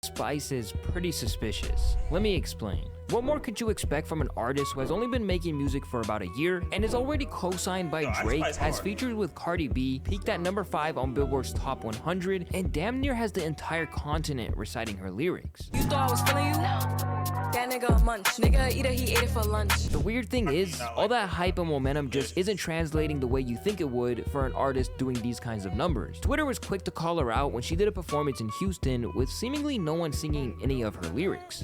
Spice is pretty suspicious. Let me explain. What more could you expect from an artist who has only been making music for about a year and is already co-signed by Drake, has featured with Cardi B, peaked at number 5 on Billboard's Top 100, and damn near has the entire continent reciting her lyrics? You thought I was feeling you? That nigga a munch. Nigga either he ate it for lunch. The weird thing is, all that hype and momentum just isn't translating the way you think it would for an artist doing these kinds of numbers. Twitter was quick to call her out when she did a performance in Houston with seemingly no one singing any of her lyrics.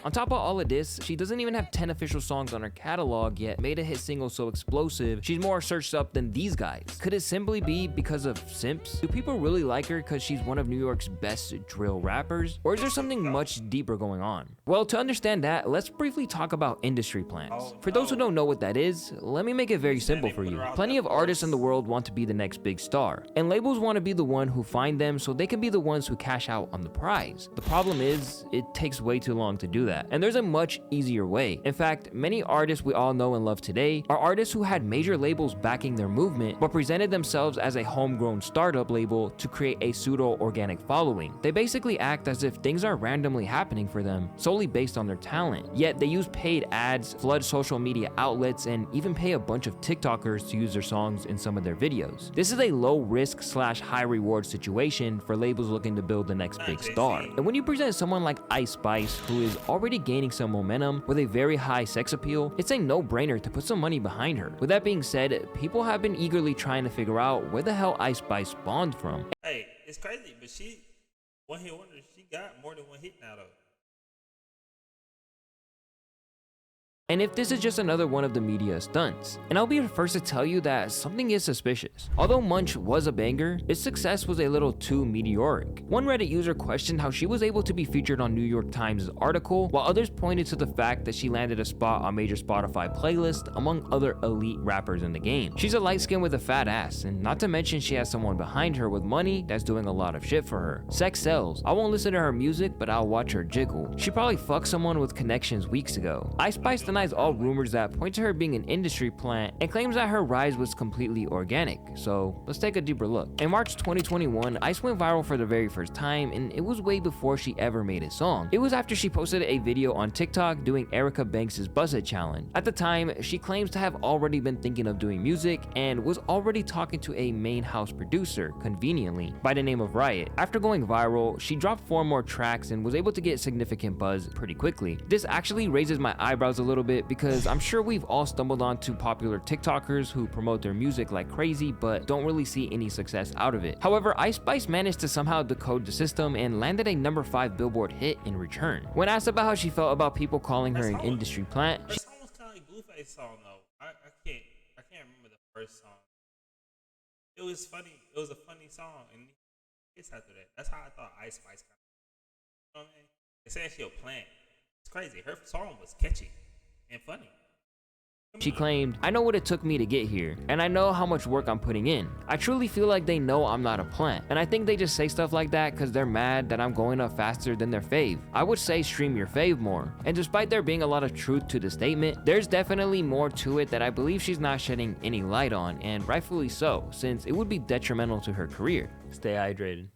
On top of all of this, she doesn't even have 10 official songs on her catalog yet made a hit single so explosive she's more searched up than these guys. Could it simply be because of simps? Do people really like her because she's one of New York's best drill rappers? Or is there something much deeper going on? Well, to understand that, let's briefly talk about industry plans. For those who don't know what that is, let me make it very simple for you. Plenty of artists in the world want to be the next big star, and labels want to be the one who find them so they can be the ones who cash out on the prize. The problem is, it takes way too long to do that. And there's a much easier way. In fact, many artists we all know and love today are artists who had major labels backing their movement, but presented themselves as a homegrown startup label to create a pseudo-organic following. They basically act as if things are randomly happening for them, solely based on their talent. Yet they use paid ads, flood social media outlets, and even pay a bunch of TikTokers to use their songs in some of their videos. This is a low risk / high reward situation for labels looking to build the next big star. And when you present someone like Ice Spice, who is already gaining some momentum with a very high sex appeal, it's a no-brainer to put some money behind her. With that being said, people have been eagerly trying to figure out where the hell Ice Spice spawned from. Hey, it's crazy, but she one hit wonder. She got more than one hit now though. And if this is just another one of the media stunts. And I'll be the first to tell you that something is suspicious. Although Munch was a banger, its success was a little too meteoric. One Reddit user questioned how she was able to be featured on New York Times' article, while others pointed to the fact that she landed a spot on major Spotify playlists among other elite rappers in the game. She's a light skin with a fat ass, and not to mention she has someone behind her with money that's doing a lot of shit for her. Sex sells. I won't listen to her music, but I'll watch her jiggle. She probably fucked someone with connections weeks ago. Ice Spice denies all rumors that point to her being an industry plant and claims that her rise was completely organic. So let's take a deeper look. In March 2021, Ice went viral for the very first time, and it was way before she ever made a song. It was after she posted a video on TikTok doing Erica Banks' Buzz It challenge. At the time, she claims to have already been thinking of doing music and was already talking to a main house producer, conveniently, by the name of Riot. After going viral, she dropped 4 more tracks and was able to get significant buzz pretty quickly. This actually raises my eyebrows a little bit because I'm sure we've all stumbled onto popular TikTokers who promote their music like crazy but don't really see any success out of it. However, Ice Spice managed to somehow decode the system and landed a number 5 Billboard hit in return. When asked about how she felt about people calling her an industry plant, Her song was kind of like Blueface song though. I can't remember the first song. It was funny. It was a funny song, and it's after that. That's how I thought Ice Spice kind of. You know what I mean? They saying she a plant. It's crazy. Her song was catchy and funny. she claimed, "I know what it took me to get here, and I know how much work I'm putting in. I truly feel like they know I'm not a plant, and I think they just say stuff like that because they're mad that I'm going up faster than their fave. I would say stream your fave more." And despite there being a lot of truth to the statement, there's definitely more to it that I believe she's not shedding any light on, and rightfully so, since it would be detrimental to her career. Stay hydrated.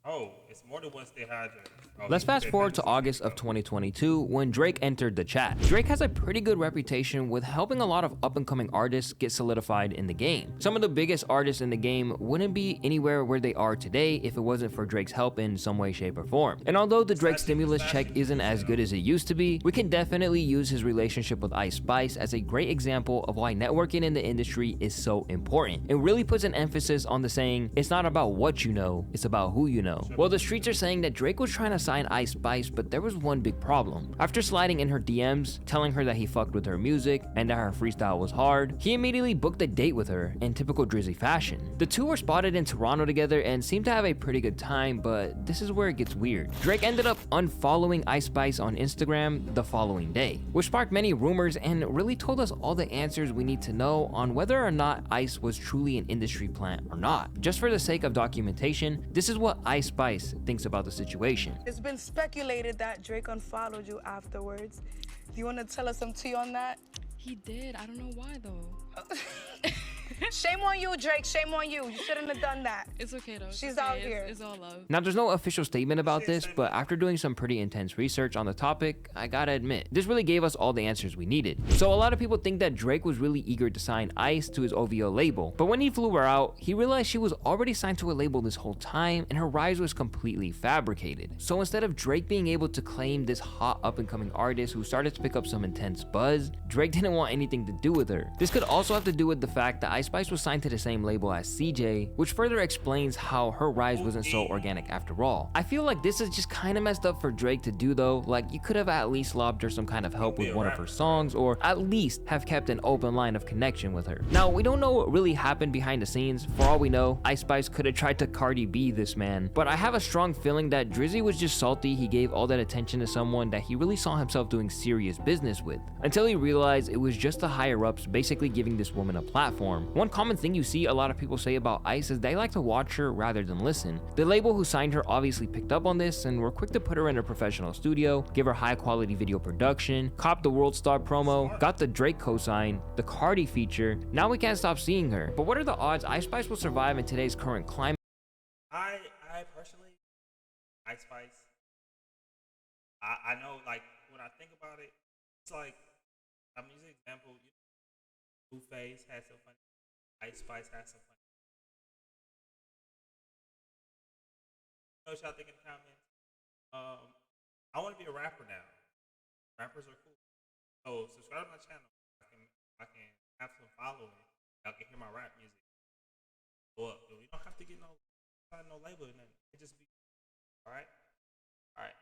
Oh, it's more than one stay hydrated. Oh, Let's fast forward to August of 2022 when Drake entered the chat. Drake has a pretty good reputation with helping a lot of up-and-coming artists get solidified in the game. Some of the biggest artists in the game wouldn't be anywhere where they are today if it wasn't for Drake's help in some way, shape, or form. And although the Drake stimulus check isn't as good as it used to be, we can definitely use his relationship with Ice Spice as a great example of why networking in the industry is so important. It really puts an emphasis on the saying, it's not about what you know, it's about who you know. Well, the streets are saying that Drake was trying to sign Ice Spice, but there was one big problem. After sliding in her DMs, telling her that he fucked with her music and that her freestyle was hard, he immediately booked a date with her in typical Drizzy fashion. The two were spotted in Toronto together and seemed to have a pretty good time, but this is where it gets weird. Drake ended up unfollowing Ice Spice on Instagram the following day, which sparked many rumors and really told us all the answers we need to know on whether or not Ice was truly an industry plant or not. Just for the sake of documentation, this is what Ice Spice thinks about the situation. It's been speculated that Drake unfollowed you afterwards. Do you want to tell us some tea on that? He did. I don't know why though. Shame on you, Drake. Shame on you. You shouldn't have done that. It's okay though. It's She's okay. out It's- here. It's all love. Now, there's no official statement about this, but after doing some pretty intense research on the topic, I gotta admit, this really gave us all the answers we needed. So a lot of people think that Drake was really eager to sign Ice to his OVO label, but when he flew her out, he realized she was already signed to a label this whole time, and her rise was completely fabricated. So instead of Drake being able to claim this hot up-and-coming artist who started to pick up some intense buzz, Drake didn't want anything to do with her. This could also have to do with the fact that Ice Spice was signed to the same label as CJ, which further explains how her rise wasn't so organic after all. I feel like this is just kind of messed up for Drake to do though. Like, you could have at least lobbed her some kind of help with one of her songs, or at least have kept an open line of connection with her. Now, we don't know what really happened behind the scenes. For all we know, Ice Spice could have tried to Cardi B this man, but I have a strong feeling that Drizzy was just salty he gave all that attention to someone that he really saw himself doing serious business with, until he realized it was just the higher ups basically giving this woman a platform. One common thing you see a lot of people say about Ice is they like to watch her rather than listen. The label who signed her obviously picked up on this and were quick to put her in a professional studio, give her high quality video production, cop the World Star promo, got the Drake cosign, the Cardi feature. Now we can't stop seeing her. But what are the odds Ice Spice will survive in today's current climate? I personally, Ice Spice. I know, like, when I think about it, it's like, I'm using an example. Blueface has some funny. Ice Spice has some funny. You know what y'all think in the comments? I want to be a rapper now. Rappers are cool. So subscribe to my channel. I can have some following. Y'all can hear my rap music. Go up. You don't have to get no label or nothing. It just be all right. All right.